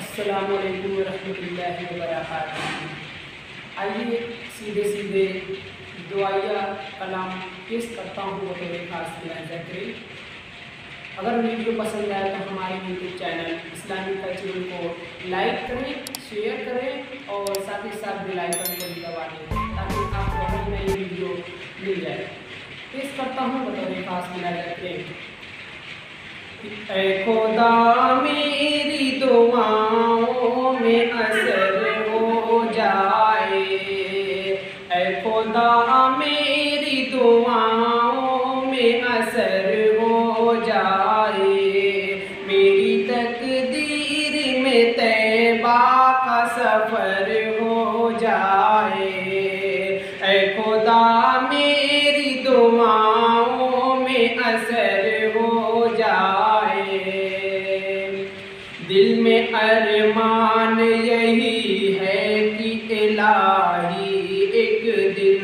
अस्सलामु अलैकुम रहमतुल्लाहि व बरकातुहू। आइए सीधे सीधे दुआया कलाम पेश करता हूँ बतौर खास ज़िक्र। अगर वीडियो पसंद आए तो हमारे यूट्यूब चैनल इस्लामिक कल्चर को लाइक करें, शेयर करें और साथ ही साथ बेल आइकन को भी दबा दें ताकि आपको हर नई वीडियो मिल जाए। पेश करता हूँ बतौर खास ज़िक्र। ऐ खुदा मेरी दुआओं में असर हो जाए, ऐ खुदा मेरी दुआओं में असर हो जाए, मेरी तकदीर में तैबा का सफ़र हो जाए, ऐ खुदा मेरी दुआओं में असर हो जाए। दिल में अरमान यही है कि इलाही एक दिन,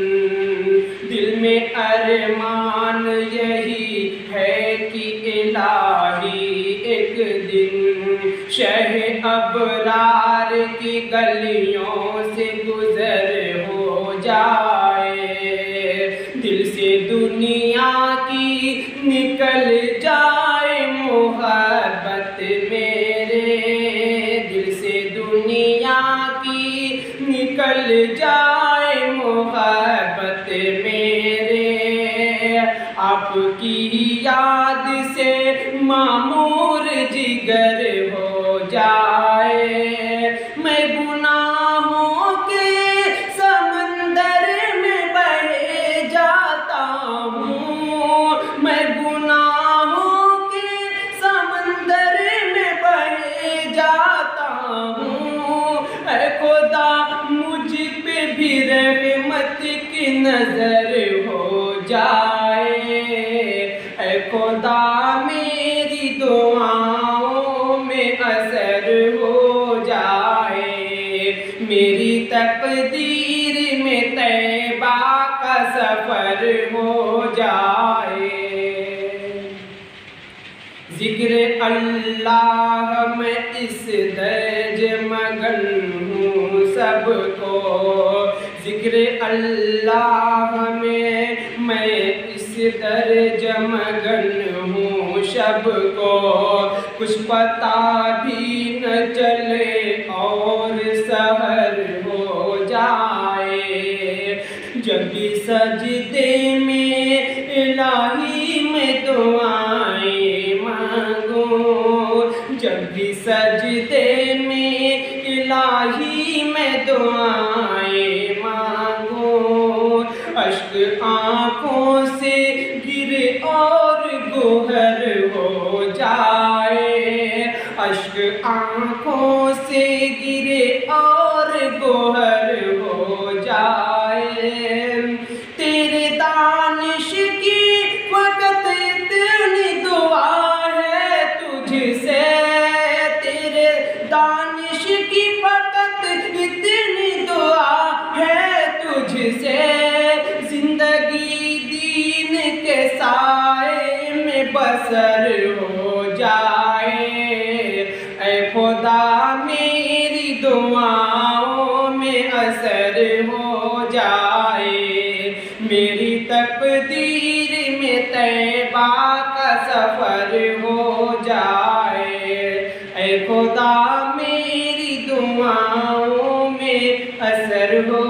दिल में अरमान यही है कि इलाही एक दिन शह अबरार की गलियों से गुजर हो जाए, दिल से दुनिया की निकल जाए मोहब्बत मेरे, दिल से दुनिया की निकल जाए मोहब्बत मेरे, आपकी याद से मामूर जिगर हो जाए, मैं गुनाहों के समंदर में बह जाता हूँ, मैं गुनाहों के समंदर में बह जाता हूँ, ऐ खुदा मुझ पे भी रहमत की नजर हो जाए, ऐ खुदा मेरी दुआओं में असर हो जाए, मेरी तकदीर में तैबा का सफर हो जाए। जिक्र अल्लाह में इस दर्ज मगन हूँ सबको, जिक्र अल्लाह में मैं इस दर्ज मगन हूँ सबको, कुछ पता भी न चले और सहर हो जाए, जब भी सजदे में इलाही में दुआएं मांगो, जब भी सजदे में इलाही में दुआएं मांगो, अश्क आँखों से गिरे और गोहर हो जाए, अश्क आँखों से गिरे और गोहर हो जाए, तेरे दानिश की वक़्त इतनी दुआ है तुझसे, तेरे दानिश की वक़्त इतनी दुआ है तुझसे, जिंदगी दीन के साए में बसर हो जाए, ऐ खुदा मेरी दुआओं में असर हो जाए, मेरी तकदीर में तैबा का सफर हो जाए, ऐ खुदा मेरी दुआओं में असर हो